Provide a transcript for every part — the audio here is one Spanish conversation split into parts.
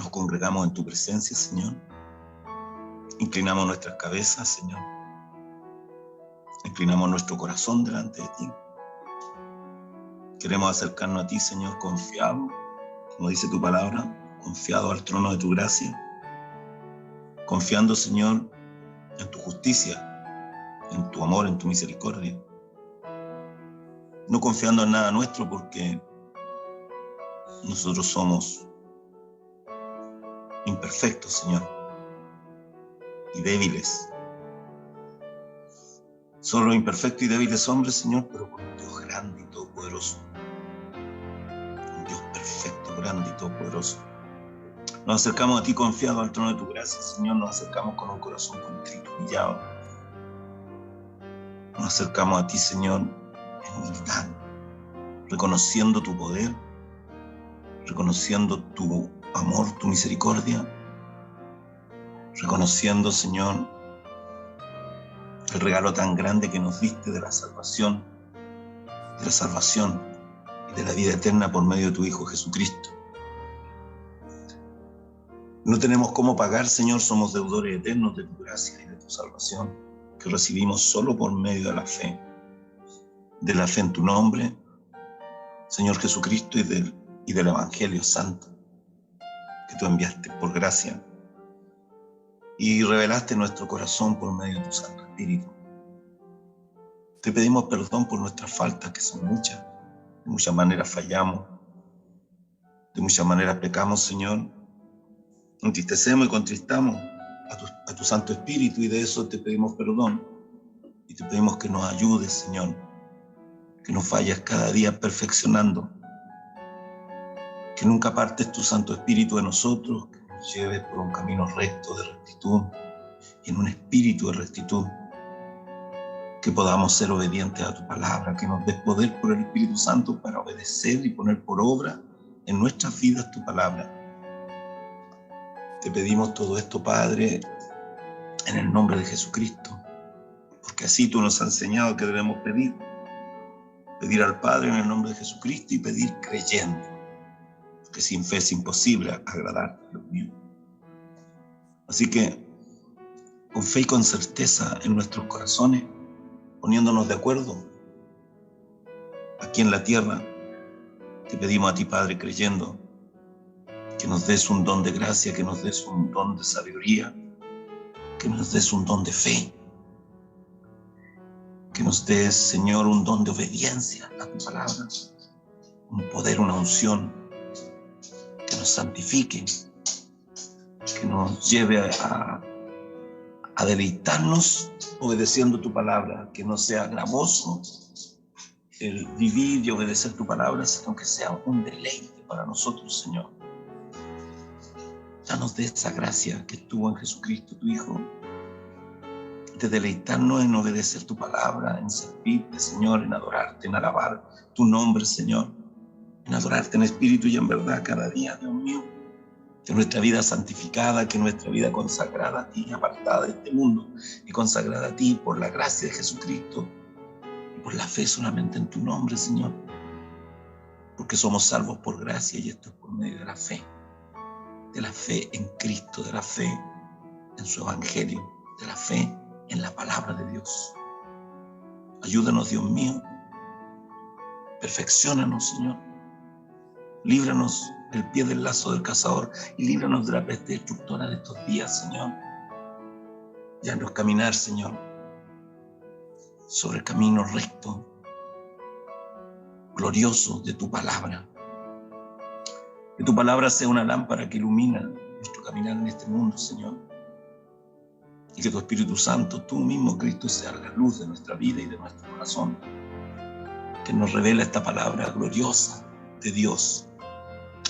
Nos congregamos en tu presencia, Señor. Inclinamos nuestras cabezas, Señor. Inclinamos nuestro corazón delante de ti. Queremos acercarnos a ti, Señor, confiado, como dice tu palabra, confiado al trono de tu gracia, confiando, Señor, en tu justicia, en tu amor, en tu misericordia. No confiando en nada nuestro, porque nosotros somos imperfectos, Señor, y débiles. Solo imperfectos y débiles hombres, Señor, pero por un Dios grande y todopoderoso. Un Dios perfecto, grande y todopoderoso. Nos acercamos a ti confiados al trono de tu gracia, Señor. Nos acercamos con un corazón contrito, humillado. Nos acercamos a ti, Señor, en humildad, reconociendo tu poder, reconociendo tu amor, tu misericordia, reconociendo, Señor, el regalo tan grande que nos diste de la salvación y de la vida eterna por medio de tu Hijo Jesucristo. No tenemos cómo pagar, Señor, somos deudores eternos de tu gracia y de tu salvación, que recibimos solo por medio de la fe en tu nombre, Señor Jesucristo, y del Evangelio Santo que tú enviaste por gracia y revelaste nuestro corazón por medio de tu Santo Espíritu. Te pedimos perdón por nuestras faltas, que son muchas. De muchas maneras fallamos, de muchas maneras pecamos, Señor. Entristecemos y contristamos a tu Santo Espíritu, y de eso te pedimos perdón. Y te pedimos que nos ayudes, Señor, que nos vayas cada día perfeccionando, que nunca apartes tu Santo Espíritu de nosotros, que nos lleves por un camino recto de rectitud y en un espíritu de rectitud, que podamos ser obedientes a tu palabra, que nos des poder por el Espíritu Santo para obedecer y poner por obra en nuestras vidas tu palabra. Te pedimos todo esto, Padre, en el nombre de Jesucristo, porque así tú nos has enseñado que debemos pedir al Padre en el nombre de Jesucristo y pedir creyendo, porque sin fe es imposible agradarte, Dios mío. Así que, con fe y con certeza en nuestros corazones, poniéndonos de acuerdo aquí en la tierra, te pedimos a ti, Padre, creyendo, que nos des un don de gracia, que nos des un don de sabiduría, que nos des un don de fe, que nos des, Señor, un don de obediencia a tu palabra, un poder, una unción, que nos santifique, que nos lleve a deleitarnos obedeciendo tu palabra, que no sea gravoso el vivir y obedecer tu palabra, sino que sea un deleite para nosotros, Señor. Danos de esa gracia que estuvo en Jesucristo, tu Hijo, de deleitarnos en obedecer tu palabra, en servirte, Señor, en adorarte, en alabar tu nombre, Señor, en adorarte en espíritu y en verdad cada día, Dios mío. Que nuestra vida santificada, que nuestra vida consagrada a ti, apartada de este mundo y consagrada a ti por la gracia de Jesucristo y por la fe solamente en tu nombre, Señor, porque somos salvos por gracia, y esto es por medio de la fe en Cristo, de la fe en su Evangelio, de la fe en la palabra de Dios. Ayúdanos, Dios mío, perfecciónanos, Señor, líbranos del pie del lazo del cazador y líbranos de la peste destructora de estos días, Señor. Y haznos caminar, Señor, sobre el camino recto, glorioso de tu palabra. Que tu palabra sea una lámpara que ilumina nuestro caminar en este mundo, Señor. Y que tu Espíritu Santo, tú mismo, Cristo, sea la luz de nuestra vida y de nuestro corazón. Que nos revela esta palabra gloriosa de Dios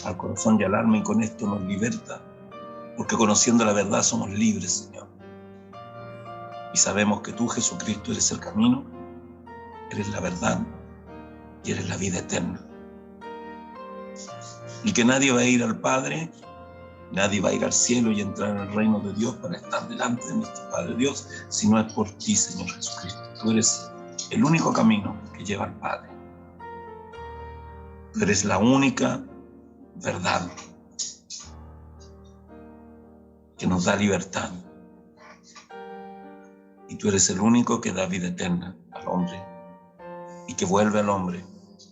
al corazón y al alma, y con esto nos liberta, porque conociendo la verdad somos libres, Señor. Y sabemos que tú, Jesucristo, eres el camino, eres la verdad y eres la vida eterna. Y que nadie va a ir al Padre, nadie va a ir al cielo y entrar en el reino de Dios para estar delante de nuestro Padre Dios, si no es por ti, Señor Jesucristo. Tú eres el único camino que lleva al Padre. Tú eres la única verdad. que nos da libertad. Y tú eres el único que da vida eterna al hombre y que vuelve al hombre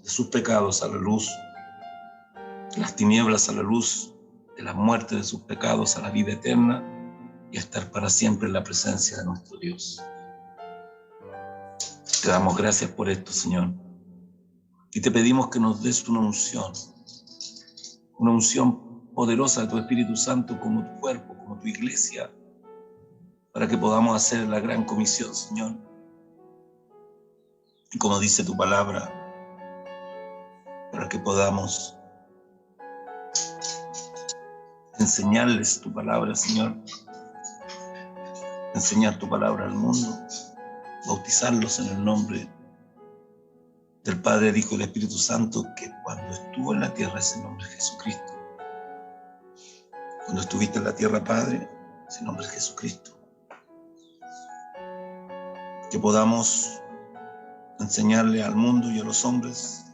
de sus pecados a la luz, de las tinieblas a la luz, de la muerte de sus pecados a la vida eterna y a estar para siempre en la presencia de nuestro Dios. Te damos gracias por esto, Señor. Y te pedimos que nos des una unción poderosa de tu Espíritu Santo como tu cuerpo, como tu iglesia, para que podamos hacer la gran comisión, Señor. Y como dice tu palabra, para que podamos enseñarles tu palabra, Señor. Enseñar tu palabra al mundo, bautizarlos en el nombre del Padre, el Hijo y el Espíritu Santo, que cuando estuvo en la tierra ese nombre es Jesucristo. Cuando estuviste en la tierra, Padre, ese nombre es Jesucristo. Que podamos enseñarle al mundo y a los hombres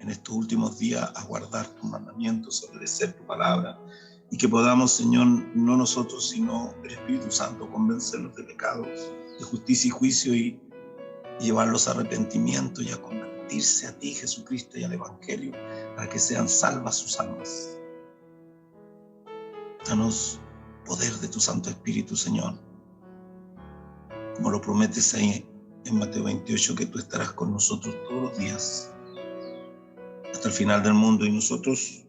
en estos últimos días a guardar tus mandamientos, a obedecer tu palabra, y que podamos, Señor, no nosotros, sino el Espíritu Santo, convencerlos de pecados, de justicia y juicio, y llevarlos a arrepentimiento y a convertirse a ti, Jesucristo, y al Evangelio, para que sean salvas sus almas. Danos poder de tu Santo Espíritu, Señor, como lo prometes ahí en Mateo 28, que tú estarás con nosotros todos los días hasta el final del mundo, y nosotros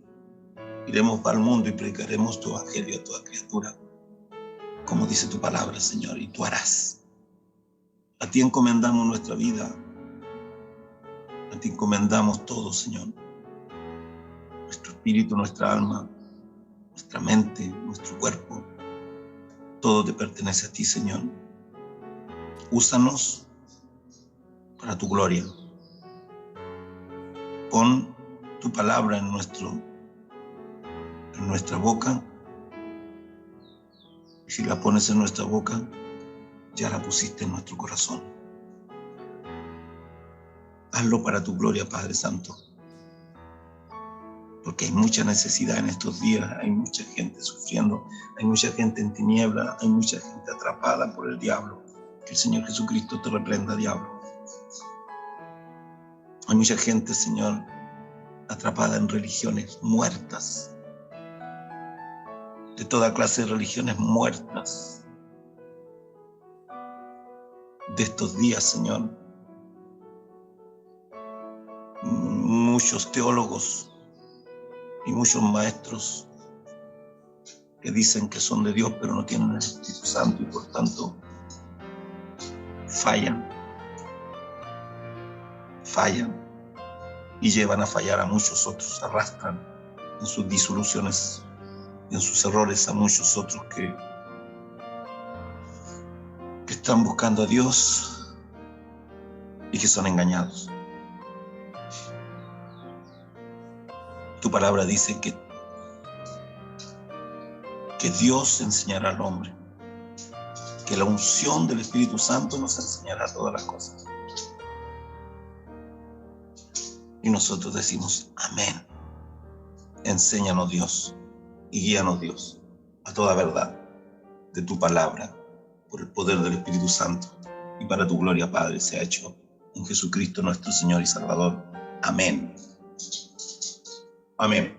iremos al mundo y predicaremos tu evangelio a toda criatura, como dice tu palabra, Señor, y tú harás. A ti encomendamos nuestra vida, a ti encomendamos todo, Señor, nuestro espíritu, nuestra alma, nuestra mente, nuestro cuerpo, todo te pertenece a ti, Señor. Úsanos para tu gloria. Pon tu palabra en nuestra boca, y si la pones en nuestra boca, ya la pusiste en nuestro corazón. Hazlo para tu gloria, Padre Santo, porque hay mucha necesidad en estos días, hay mucha gente sufriendo, hay mucha gente en tiniebla, hay mucha gente atrapada por el diablo. Que el Señor Jesucristo te reprenda, diablo. Hay mucha gente, Señor, atrapada en religiones muertas, de toda clase de religiones muertas. De estos días, Señor, muchos teólogos y muchos maestros que dicen que son de Dios, pero no tienen el Espíritu Santo y por tanto fallan y llevan a fallar a muchos otros, arrastran en sus disoluciones y en sus errores a muchos otros que están buscando a Dios y que son engañados. Tu palabra dice que Dios enseñará al hombre, que la unción del Espíritu Santo nos enseñará todas las cosas. Y nosotros decimos, amén. Enséñanos, Dios, y guíanos, Dios, a toda verdad de tu palabra, por el poder del Espíritu Santo, y para tu gloria, Padre, sea hecho en Jesucristo nuestro Señor y Salvador. Amén. Amén.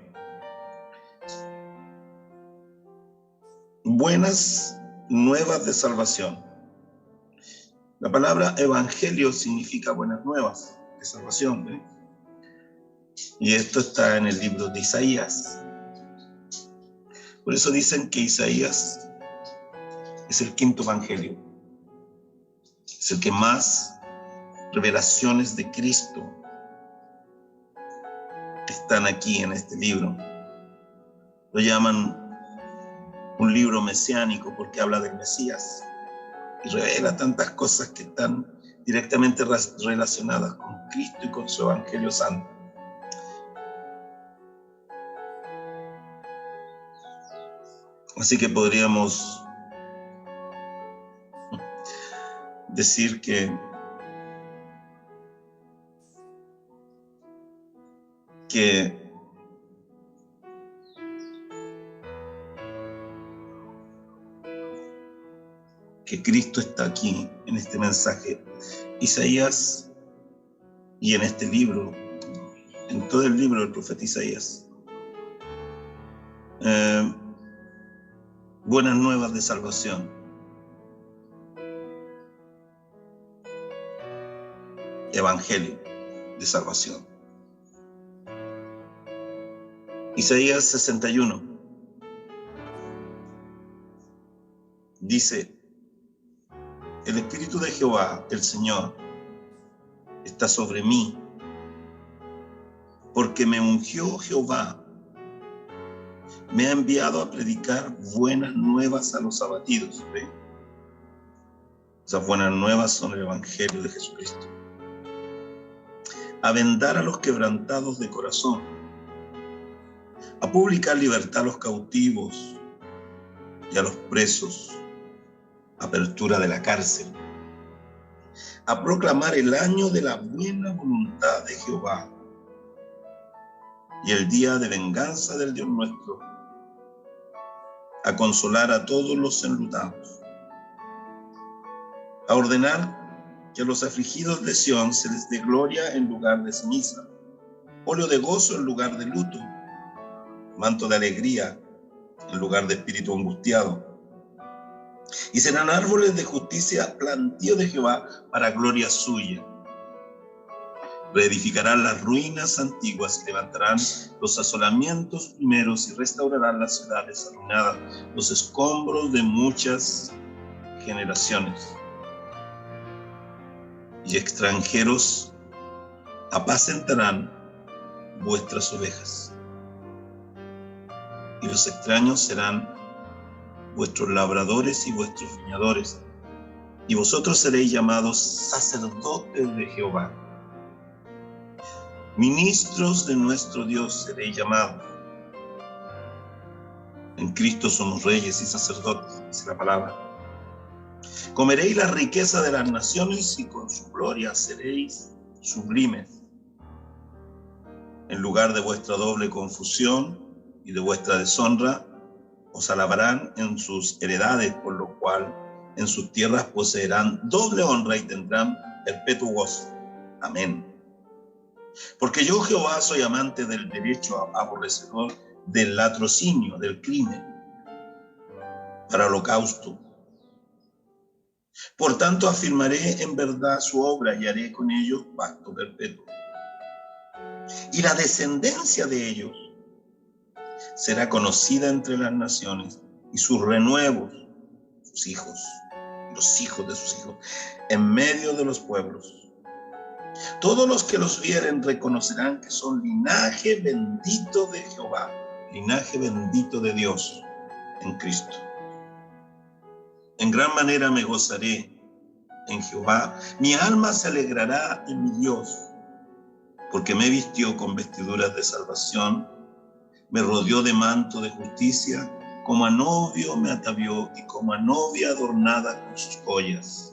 Buenas nuevas de salvación. La palabra evangelio significa buenas nuevas de salvación, ¿eh? Y esto está en el libro de Isaías. Por eso dicen que Isaías es el quinto evangelio. Es el que más revelaciones de Cristo están aquí en este libro. Lo llaman un libro mesiánico porque habla del Mesías y revela tantas cosas que están directamente relacionadas con Cristo y con su evangelio santo. Así que podríamos decir que que Cristo está aquí en este mensaje. Isaías, y en este libro, en todo el libro del profeta Isaías, buenas nuevas de salvación. Evangelio de salvación. Isaías 61 dice: el Espíritu de Jehová, el Señor, está sobre mí, porque me ungió Jehová, me ha enviado a predicar buenas nuevas a los abatidos. ¿Ve? Esas buenas nuevas son el Evangelio de Jesucristo. A vendar a los quebrantados de corazón, a publicar libertad a los cautivos y a los presos, apertura de la cárcel, a proclamar el año de la buena voluntad de Jehová y el día de venganza del Dios nuestro, a consolar a todos los enlutados, a ordenar que a los afligidos de Sión se les dé gloria en lugar de ceniza, óleo de gozo en lugar de luto, manto de alegría en lugar de espíritu angustiado. Y serán árboles de justicia, plantío de Jehová para gloria suya. Reedificarán las ruinas antiguas y levantarán los asolamientos primeros y restaurarán las ciudades arruinadas, los escombros de muchas generaciones. Y extranjeros apacentarán vuestras ovejas, y los extraños serán vuestros labradores y vuestros viñadores, y vosotros seréis llamados sacerdotes de Jehová. Ministros de nuestro Dios seréis llamados. En Cristo somos reyes y sacerdotes, dice la palabra. Comeréis la riqueza de las naciones y con su gloria seréis sublimes. En lugar de vuestra doble confusión y de vuestra deshonra, os alabarán en sus heredades, por lo cual en sus tierras poseerán doble honra y tendrán perpetuo gozo. Amén. Porque yo, Jehová, soy amante del derecho, aborrecedor del latrocinio, del crimen, para holocausto. Por tanto, afirmaré en verdad su obra y haré con ellos pacto perpetuo. Y la descendencia de ellos será conocida entre las naciones, y sus renuevos, sus hijos, los hijos de sus hijos, en medio de los pueblos. Todos los que los vieren reconocerán que son linaje bendito de Jehová, linaje bendito de Dios en Cristo. En gran manera me gozaré en Jehová, mi alma se alegrará en mi Dios, porque me vistió con vestiduras de salvación, me rodeó de manto de justicia, como a novio me atavió y como a novia adornada con sus joyas.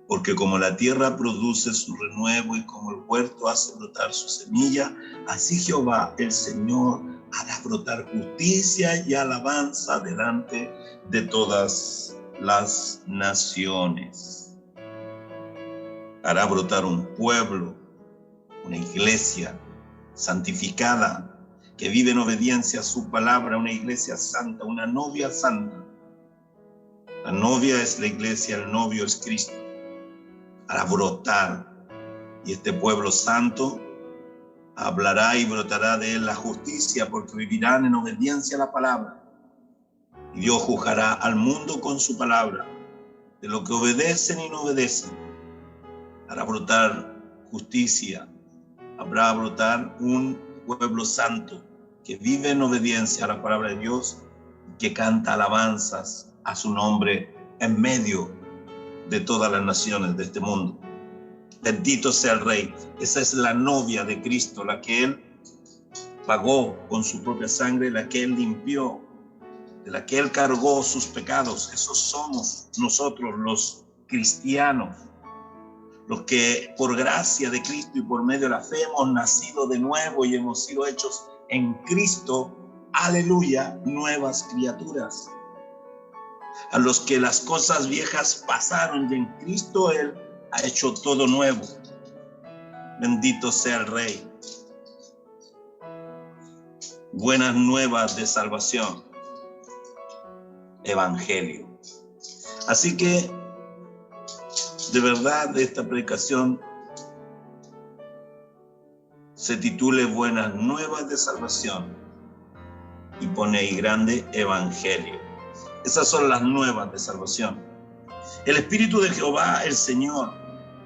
Porque como la tierra produce su renuevo y como el huerto hace brotar su semilla, así Jehová el Señor hará brotar justicia y alabanza delante de todas las naciones. Hará brotar un pueblo, una iglesia santificada, que vive en obediencia a su palabra, una iglesia santa, una novia santa. La novia es la iglesia, el novio es Cristo. Hará brotar, y este pueblo santo hablará y brotará de él la justicia, porque vivirán en obediencia a la palabra. Y Dios juzgará al mundo con su palabra, de lo que obedecen y no obedecen. Hará brotar justicia, habrá brotar un pueblo santo que vive en obediencia a la palabra de Dios, que canta alabanzas a su nombre en medio de todas las naciones de este mundo. Bendito sea el Rey. Esa es la novia de Cristo, la que Él pagó con su propia sangre, la que Él limpió, de la que Él cargó sus pecados. Esos somos nosotros los cristianos, los que por gracia de Cristo y por medio de la fe hemos nacido de nuevo y hemos sido hechos en Cristo, aleluya, nuevas criaturas. a los que las cosas viejas pasaron y en Cristo Él ha hecho todo nuevo. Bendito sea el Rey. Buenas nuevas de salvación. Evangelio. Así que, de verdad, esta predicación se titule Buenas nuevas de salvación y pone ahí grande Evangelio. Esas son las nuevas de salvación. El Espíritu de Jehová, el Señor,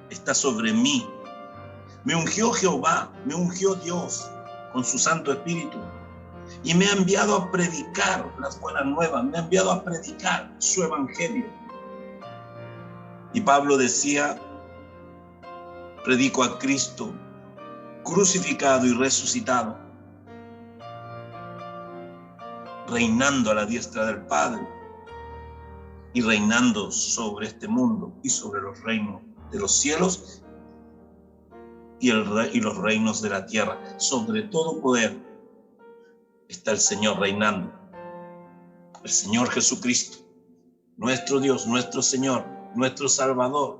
está sobre mí. Me ungió Jehová, me ungió Dios con su Santo Espíritu y me ha enviado a predicar las buenas nuevas, me ha enviado a predicar su Evangelio. Y Pablo decía, predico a Cristo crucificado y resucitado, reinando a la diestra del Padre y reinando sobre este mundo y sobre los reinos de los cielos y los reinos de la tierra. Sobre todo poder está el Señor reinando, el Señor Jesucristo, nuestro Dios, nuestro Señor, nuestro Salvador,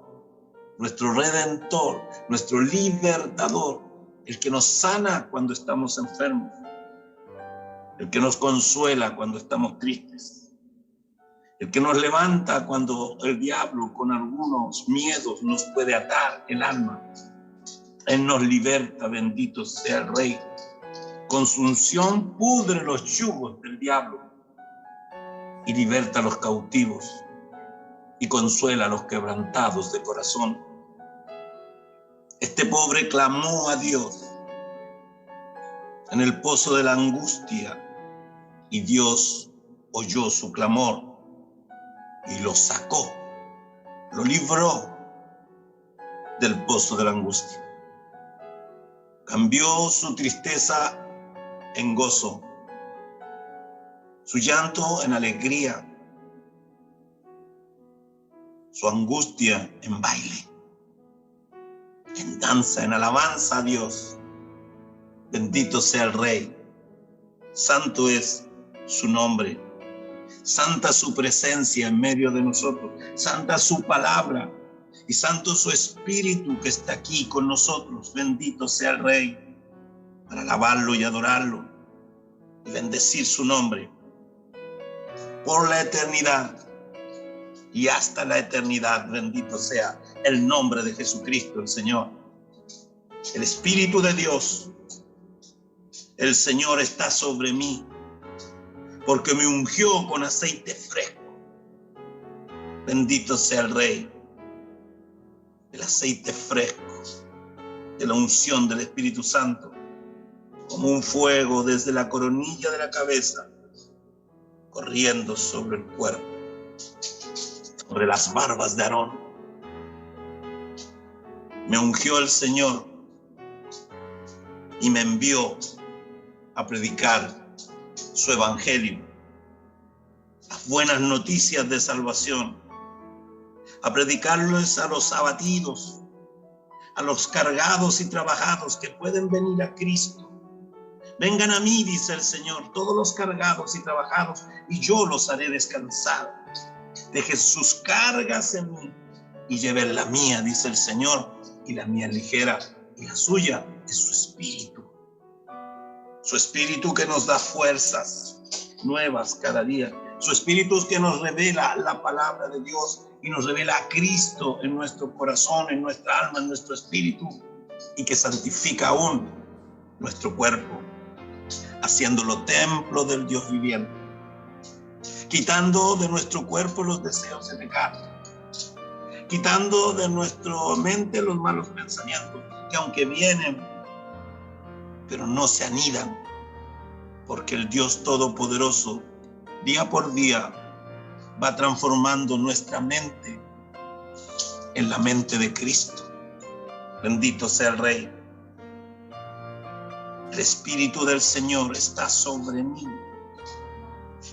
nuestro Redentor, nuestro Libertador, el que nos sana cuando estamos enfermos, el que nos consuela cuando estamos tristes, el que nos levanta cuando el diablo con algunos miedos nos puede atar el alma. Él nos liberta, bendito sea el Rey. Con su unción pudre los yugos del diablo y liberta a los cautivos y consuela a los quebrantados de corazón. Este pobre clamó a Dios en el pozo de la angustia y Dios oyó su clamor y lo sacó, lo libró del pozo de la angustia. Cambió su tristeza en gozo, su llanto en alegría, su angustia en baile, en danza, en alabanza a Dios. Bendito sea el Rey, santo es su nombre, santa su presencia en medio de nosotros, santa su palabra y santo su Espíritu que está aquí con nosotros. Bendito sea el Rey, para alabarlo y adorarlo y bendecir su nombre por la eternidad y hasta la eternidad. Bendito sea el nombre de Jesucristo el Señor. El Espíritu de Dios, el Señor está sobre mí, porque me ungió con aceite fresco. Bendito sea el Rey. El aceite fresco de la unción del Espíritu Santo, como un fuego desde la coronilla de la cabeza, corriendo sobre el cuerpo, sobre las barbas de Aarón. Me ungió el Señor y me envió a predicar su Evangelio, las buenas noticias de salvación, a predicarles a los abatidos, a los cargados y trabajados que pueden venir a Cristo. Vengan a mí, dice el Señor, todos los cargados y trabajados, y yo los haré descansar. Dejen sus cargas en mí y lleven la mía, dice el Señor, y la mía es ligera, y la suya es su Espíritu. Su Espíritu que nos da fuerzas nuevas cada día. Su Espíritu que nos revela la palabra de Dios y nos revela a Cristo en nuestro corazón, en nuestra alma, en nuestro espíritu, y que santifica aún nuestro cuerpo, haciéndolo templo del Dios viviente, quitando de nuestro cuerpo los deseos de pecado, quitando de nuestra mente los malos pensamientos, que aunque vienen, pero no se anidan, porque el Dios Todopoderoso, día por día, va transformando nuestra mente en la mente de Cristo. Bendito sea el Rey. El Espíritu del Señor está sobre mí.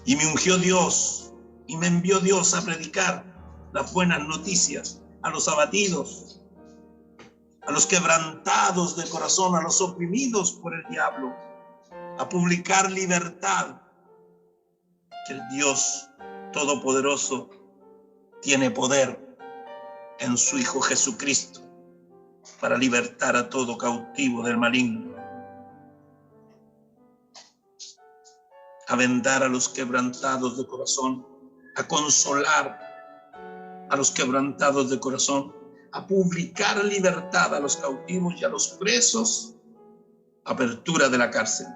Y me ungió Dios, y me envió Dios a predicar las buenas noticias a los abatidos, a los quebrantados de corazón, a los oprimidos por el diablo, a publicar libertad, que el Dios Todopoderoso tiene poder en su Hijo Jesucristo para libertar a todo cautivo del maligno, a vendar a los quebrantados de corazón, a consolar a los quebrantados de corazón, a publicar libertad a los cautivos y a los presos, apertura de la cárcel,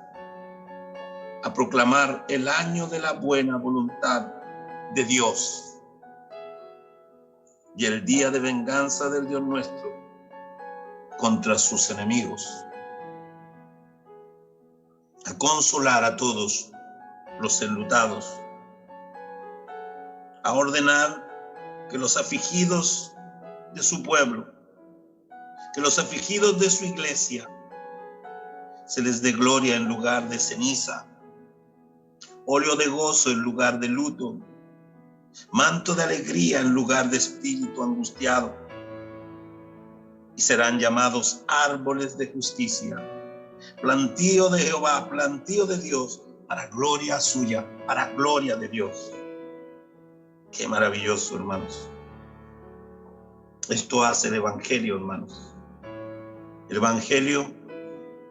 a proclamar el año de la buena voluntad de Dios y el día de venganza del Dios nuestro contra sus enemigos, a consolar a todos los enlutados, a ordenar que los afligidos de su pueblo, que los afligidos de su iglesia, se les dé gloria en lugar de ceniza, óleo de gozo en lugar de luto, manto de alegría en lugar de espíritu angustiado, y serán llamados árboles de justicia, plantío de Jehová, plantío de Dios, para gloria suya, para gloria de Dios. Qué maravilloso, hermanos. Esto hace el Evangelio, hermanos. El Evangelio,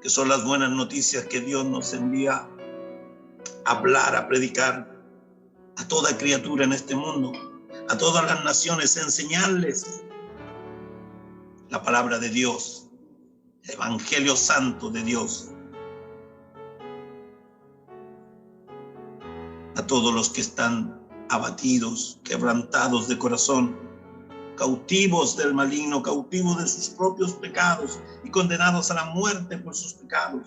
que son las buenas noticias que Dios nos envía a hablar, a predicar a toda criatura en este mundo, a todas las naciones, enseñarles la palabra de Dios, el Evangelio santo de Dios, a todos los que están abatidos, quebrantados de corazón, cautivos del maligno, cautivos de sus propios pecados y condenados a la muerte por sus pecados,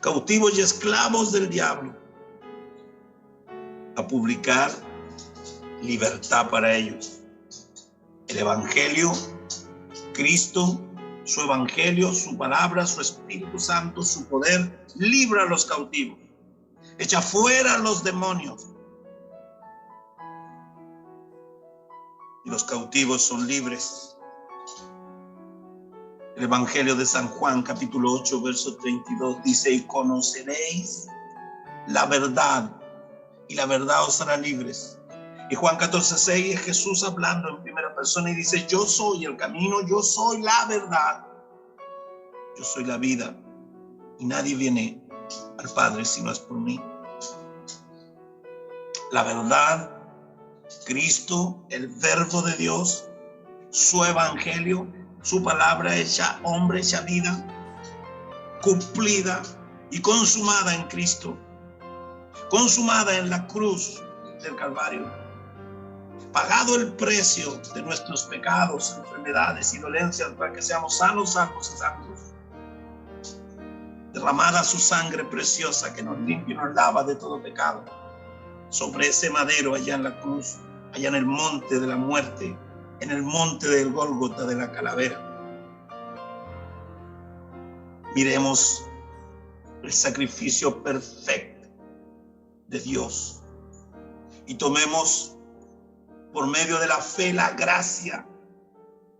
cautivos y esclavos del diablo, a publicar libertad para ellos. El Evangelio, Cristo, su Evangelio, su palabra, su Espíritu Santo, su poder, libra a los cautivos, echa fuera a los demonios. Y los cautivos son libres. El Evangelio de San Juan, capítulo 8, verso 32, dice: y conoceréis la verdad, y la verdad os hará libres. Y Juan 14, 6 es Jesús hablando en primera persona y dice: yo soy el camino, yo soy la verdad, yo soy la vida, y nadie viene al Padre si no es por mí. La verdad, Cristo, el Verbo de Dios, su Evangelio, su palabra hecha hombre, hecha vida, cumplida y consumada en Cristo, consumada en la cruz del Calvario, pagado el precio de nuestros pecados, enfermedades y dolencias para que seamos sanos, salvos y santos, derramada su sangre preciosa que nos limpia y nos lava de todo pecado, sobre ese madero allá en la cruz, allá en el monte de la muerte, en el monte del Gólgota de la calavera. Miremos el sacrificio perfecto de Dios y tomemos por medio de la fe la gracia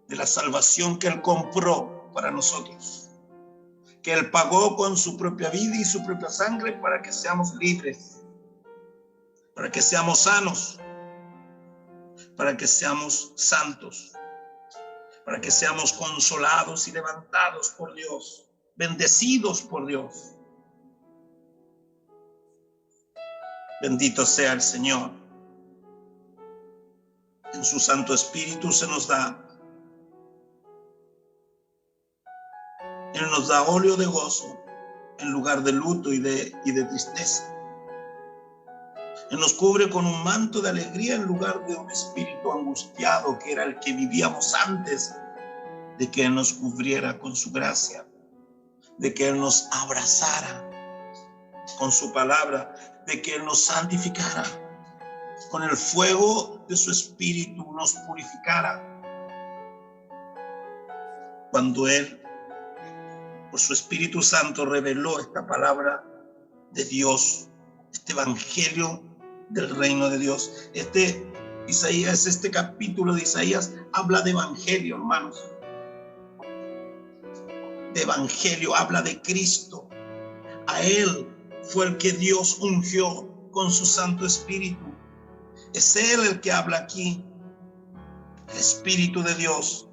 de la salvación que Él compró para nosotros, que Él pagó con su propia vida y su propia sangre para que seamos libres, para que seamos sanos, para que seamos santos, para que seamos consolados y levantados por Dios, bendecidos por Dios. Bendito sea el Señor. En su Santo Espíritu se nos da. Él nos da óleo de gozo en lugar de luto y de tristeza. Él nos cubre con un manto de alegría en lugar de un espíritu angustiado que era el que vivíamos antes de que Él nos cubriera con su gracia, de que Él nos abrazara con su palabra, de que Él nos santificara, con el fuego de su espíritu nos purificara. Cuando Él, por su Espíritu Santo, reveló esta palabra de Dios, este evangelio del reino de Dios. Este capítulo de Isaías habla de evangelio, hermanos. De evangelio, habla de Cristo. A Él fue el que Dios ungió con su Santo Espíritu. Es Él el que habla aquí. El Espíritu de Dios.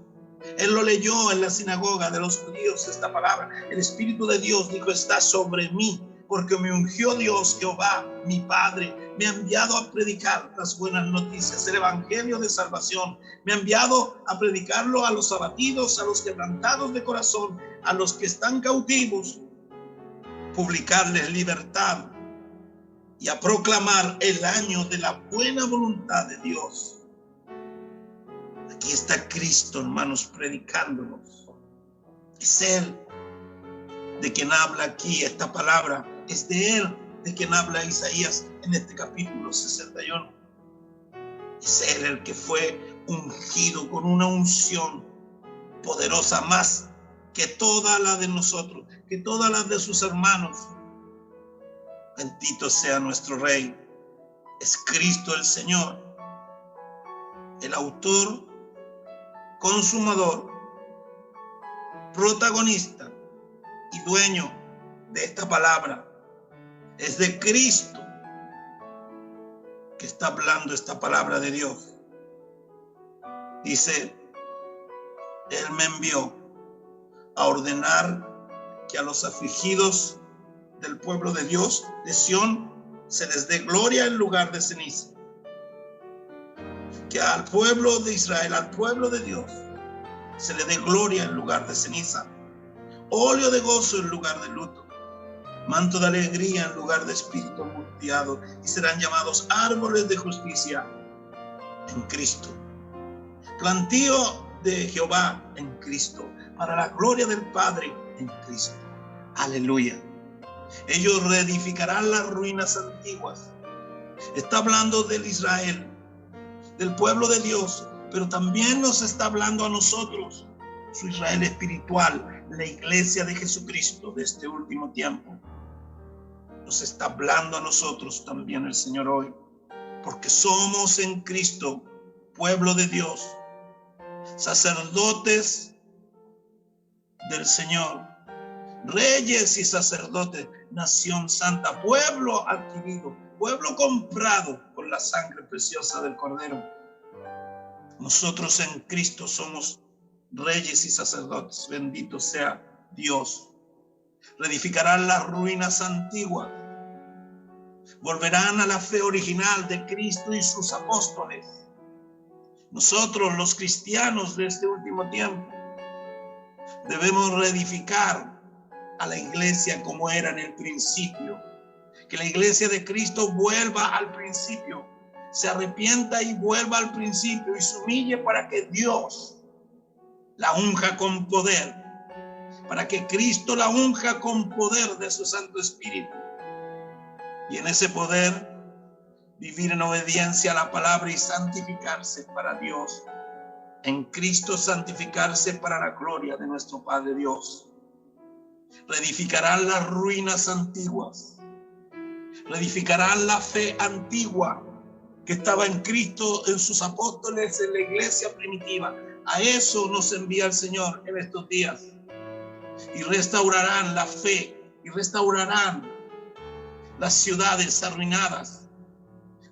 Él lo leyó en la sinagoga de los judíos, esta palabra. El Espíritu de Dios dijo, está sobre mí, porque me ungió Dios, Jehová, mi Padre. Me ha enviado a predicar las buenas noticias, el evangelio de salvación. Me ha enviado a predicarlo a los abatidos, a los quebrantados de corazón, a los que están cautivos, publicarles libertad y a proclamar el año de la buena voluntad de Dios. Aquí está Cristo, hermanos, predicándonos. Es Él de quien habla aquí esta palabra. Es de Él de quien habla Isaías en este capítulo 61. Es Él el que fue ungido con una unción poderosa, más que toda la de nosotros, que todas las de sus hermanos. Bendito sea nuestro Rey. Es Cristo el Señor, el autor, consumador, protagonista y dueño de esta palabra. Es de Cristo que está hablando esta palabra de Dios. Dice, Él me envió a ordenar que a los afligidos del pueblo de Dios, de Sión, se les dé gloria en lugar de ceniza. Que al pueblo de Israel, al pueblo de Dios, se le dé gloria en lugar de ceniza, óleo de gozo en lugar de luto, manto de alegría en lugar de espíritu angustiado, y serán llamados árboles de justicia en Cristo, plantío de Jehová en Cristo, para la gloria del Padre en Cristo. Aleluya. Ellos reedificarán las ruinas antiguas. Está hablando del Israel, del pueblo de Dios, pero también nos está hablando a nosotros, su Israel espiritual, la iglesia de Jesucristo de este último tiempo. Nos está hablando a nosotros también el Señor hoy, porque somos en Cristo pueblo de Dios, sacerdotes del Señor, reyes y sacerdotes, nación santa, pueblo adquirido, pueblo comprado con la sangre preciosa del Cordero. Nosotros en Cristo somos reyes y sacerdotes. Bendito sea Dios. Reedificarán las ruinas antiguas. Volverán a la fe original de Cristo y sus apóstoles. Nosotros, los cristianos de este último tiempo, debemos reedificar a la iglesia como era en el principio. Que la iglesia de Cristo vuelva al principio, se arrepienta y vuelva al principio y se humille para que Dios la unja con poder, para que Cristo la unja con poder de su Santo Espíritu. Y en ese poder vivir en obediencia a la palabra y santificarse para Dios. En Cristo santificarse para la gloria de nuestro Padre Dios. Reedificarán las ruinas antiguas. Reedificarán la fe antigua que estaba en Cristo, en sus apóstoles, en la iglesia primitiva. A eso nos envía el Señor en estos días. Y restaurarán la fe y restaurarán las ciudades arruinadas,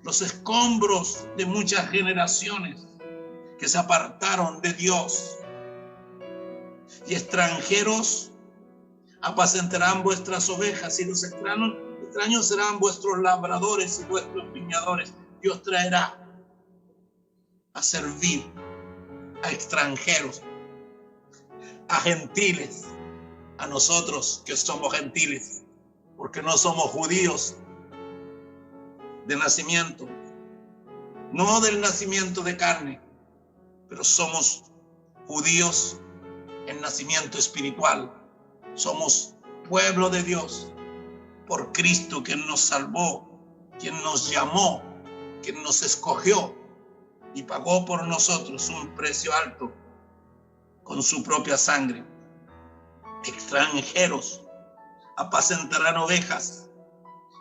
los escombros de muchas generaciones que se apartaron de Dios. Y extranjeros apacentarán vuestras ovejas, y los extraños serán vuestros labradores y vuestros viñadores. Dios traerá a servir a extranjeros, a gentiles, a nosotros que somos gentiles, porque no somos judíos de nacimiento, no del nacimiento de carne, pero somos judíos en nacimiento espiritual. Somos pueblo de Dios por Cristo, quien nos salvó, quien nos llamó, quien nos escogió y pagó por nosotros un precio alto con su propia sangre. Extranjeros apacentarán ovejas,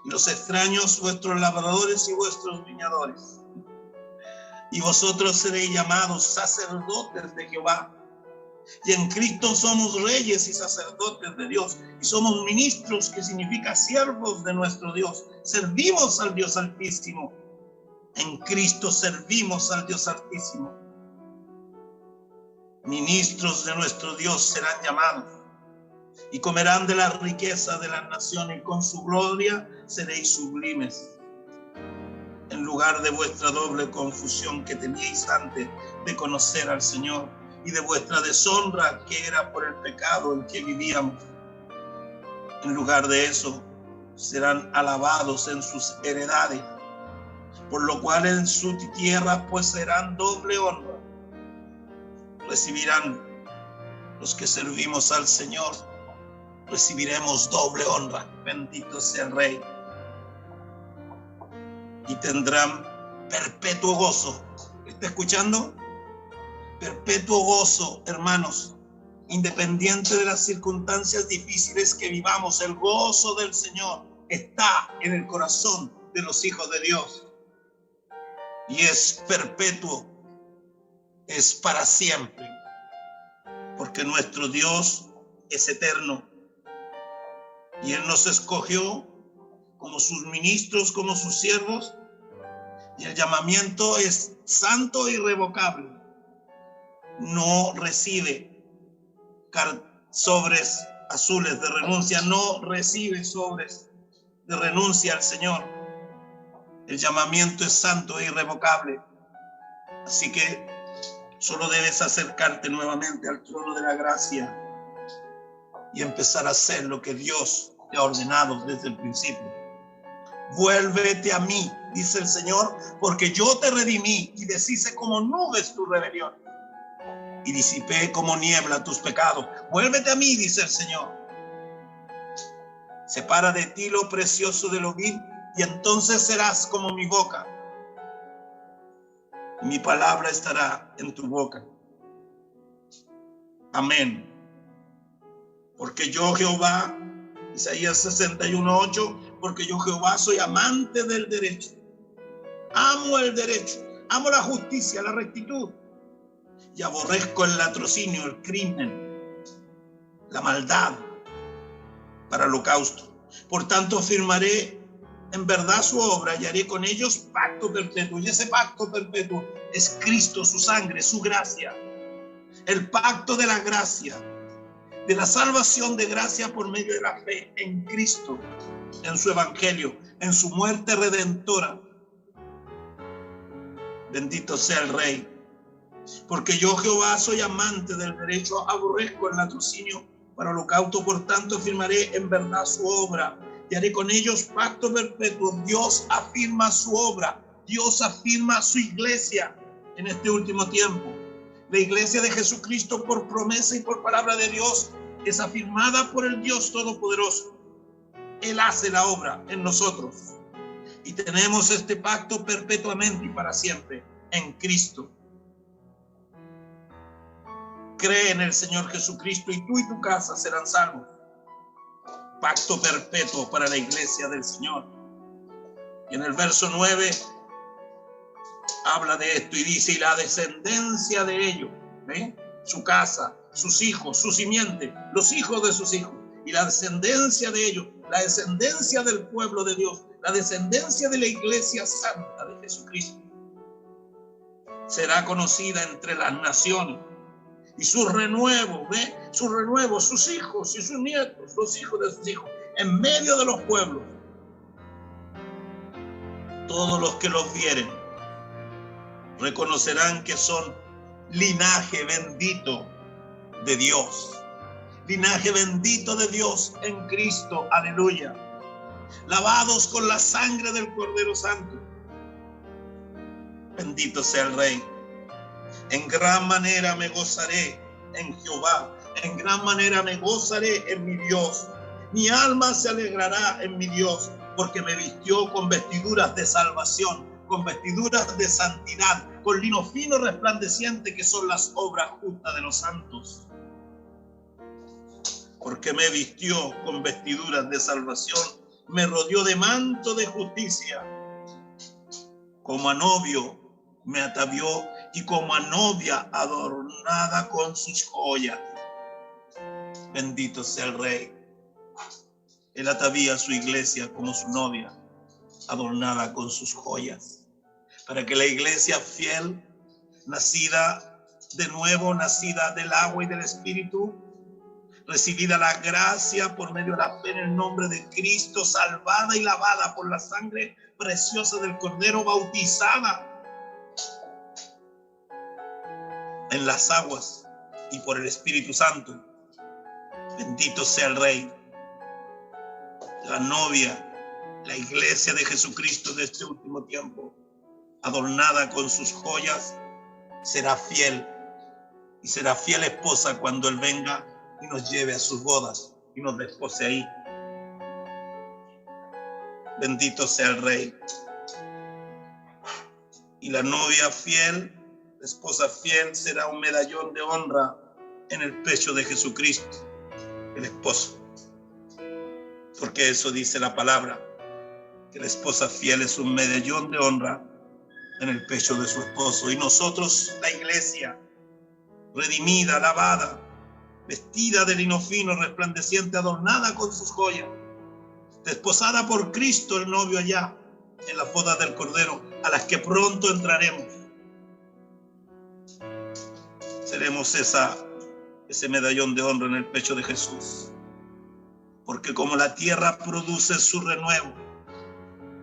y los extraños vuestros labradores y vuestros viñadores. Y vosotros seréis llamados sacerdotes de Jehová. Y en Cristo somos reyes y sacerdotes de Dios, y somos ministros, que significa siervos de nuestro Dios. Servimos al Dios Altísimo. En Cristo servimos al Dios Altísimo. Ministros de nuestro Dios serán llamados y comerán de la riqueza de las naciones, y con su gloria seréis sublimes. En lugar de vuestra doble confusión que teníais antes de conocer al Señor, y de vuestra deshonra que era por el pecado en que vivíamos, en lugar de eso serán alabados en sus heredades, por lo cual en su tierra poseerán doble honra. Recibirán los que servimos al Señor, recibiremos doble honra. Bendito sea el Rey. Y tendrán perpetuo gozo. ¿Está escuchando? Perpetuo gozo, hermanos. Independiente de las circunstancias difíciles que vivamos, el gozo del Señor está en el corazón de los hijos de Dios. Y es perpetuo, es para siempre. Porque nuestro Dios es eterno. Y Él nos escogió como sus ministros, como sus siervos, y el llamamiento es santo e irrevocable. No recibe sobres azules de renuncia, no recibe sobres de renuncia al Señor. El llamamiento es santo e irrevocable. Así que solo debes acercarte nuevamente al trono de la gracia y empezar a hacer lo que Dios te ha ordenado desde el principio. Vuélvete a mí, dice el Señor, porque yo te redimí y deshice como nubes tu rebelión y disipé como niebla tus pecados. Vuélvete a mí, dice el Señor. Separa de ti lo precioso de lo vil y entonces serás como mi boca. Mi palabra estará en tu boca. Amén. Porque yo, Jehová, Isaías 61:8, porque yo, Jehová, soy amante del derecho. Amo el derecho, amo la justicia, la rectitud. Y aborrezco el latrocinio, el crimen, la maldad para holocausto. Por tanto, firmaré en verdad su obra y haré con ellos pacto perpetuo. Y ese pacto perpetuo es Cristo, su sangre, su gracia. El pacto de la gracia, de la salvación de gracia por medio de la fe en Cristo, en su evangelio, en su muerte redentora. Bendito sea el Rey. Porque yo, Jehová, soy amante del derecho, aborrezco el latrocinio para holocausto. Por tanto, firmaré en verdad su obra y haré con ellos pacto perpetuo. Dios afirma su obra, Dios afirma su iglesia en este último tiempo. La iglesia de Jesucristo, por promesa y por palabra de Dios, es afirmada por el Dios Todopoderoso. Él hace la obra en nosotros y tenemos este pacto perpetuamente y para siempre en Cristo. Cree en el Señor Jesucristo y tú y tu casa serán salvos. Pacto perpetuo para la iglesia del Señor. Y en el verso 9 habla de esto y dice: y la descendencia de ellos, ¿ve? Su casa, sus hijos, su simiente, los hijos de sus hijos, y la descendencia de ellos, la descendencia del pueblo de Dios, la descendencia de la iglesia santa de Jesucristo, será conocida entre las naciones. Y su renuevo, ¿ve? Su renuevo, sus hijos y sus nietos, los hijos de sus hijos, en medio de los pueblos. Todos los que los vieren reconocerán que son linaje bendito de Dios. Linaje bendito de Dios en Cristo. Aleluya. Lavados con la sangre del Cordero Santo. Bendito sea el Rey. En gran manera me gozaré en Jehová. En gran manera me gozaré en mi Dios. Mi alma se alegrará en mi Dios, porque me vistió con vestiduras de salvación, con vestiduras de santidad, con lino fino resplandeciente, que son las obras justas de los santos. Porque me vistió con vestiduras de salvación, me rodeó de manto de justicia. Como a novio me atavió y como a novia adornada con sus joyas. Bendito sea el Rey. Él atavía a su iglesia como su novia, adornada con sus joyas, para que la iglesia fiel, nacida de nuevo, nacida del agua y del Espíritu, recibida la gracia por medio de la fe en el nombre de Cristo, salvada y lavada por la sangre preciosa del Cordero, bautizada en las aguas y por el Espíritu Santo. Bendito sea el Rey. La novia, la iglesia de Jesucristo de este último tiempo, adornada con sus joyas, será fiel y será fiel esposa cuando Él venga y nos lleve a sus bodas y nos despose ahí. Bendito sea el Rey. Y la novia fiel, la esposa fiel, será un medallón de honra en el pecho de Jesucristo, el esposo. Porque eso dice la palabra, que la esposa fiel es un medallón de honra en el pecho de su esposo. Y nosotros, la iglesia, redimida, lavada, vestida de lino fino, resplandeciente, adornada con sus joyas, desposada por Cristo, el novio allá, en las bodas del Cordero, a las que pronto entraremos. Seremos ese medallón de honra en el pecho de Jesús. Porque como la tierra produce su renuevo,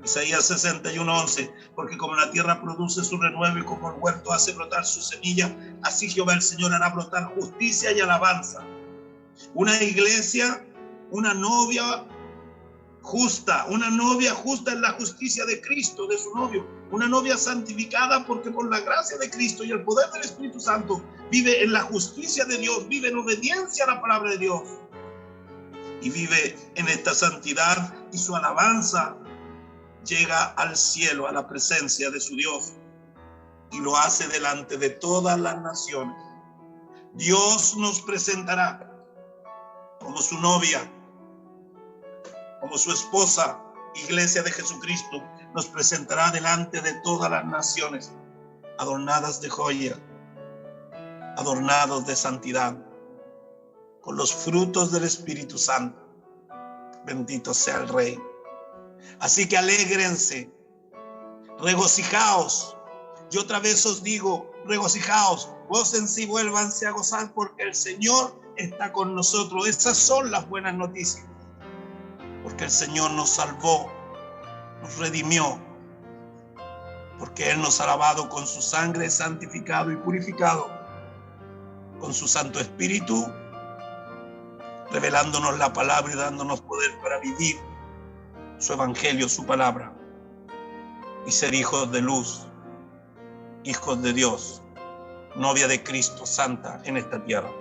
Isaías 61:11, porque como la tierra produce su renuevo y como el huerto hace brotar su semilla, así Jehová el Señor hará brotar justicia y alabanza. Una iglesia, una novia justa en la justicia de Cristo, de su novio, una novia santificada porque por la gracia de Cristo y el poder del Espíritu Santo vive en la justicia de Dios, vive en obediencia a la palabra de Dios y vive en esta santidad, y su alabanza llega al cielo, a la presencia de su Dios, y lo hace delante de todas las naciones. Dios nos presentará como su novia, como su esposa. Iglesia de Jesucristo nos presentará delante de todas las naciones, adornadas de joya, adornados de santidad, con los frutos del Espíritu Santo. Bendito sea el Rey. Así que alégrense, regocijaos. Yo otra vez os digo, regocijaos, gócense y vuélvanse a gozar, porque el Señor está con nosotros. Esas son las buenas noticias. Porque el Señor nos salvó, nos redimió, porque Él nos ha lavado con su sangre, santificado y purificado, con su Santo Espíritu, revelándonos la palabra y dándonos poder para vivir su evangelio, su palabra, y ser hijos de luz, hijos de Dios, novia de Cristo, santa en esta tierra.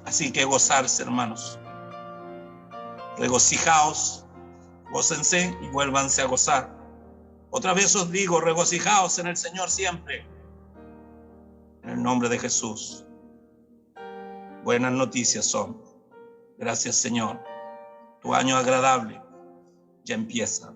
Así que gozarse, hermanos. Regocijaos, gócense y vuélvanse a gozar. Otra vez os digo, regocijaos en el Señor siempre. En el nombre de Jesús. Buenas noticias son. Gracias, Señor. Tu año agradable ya empieza.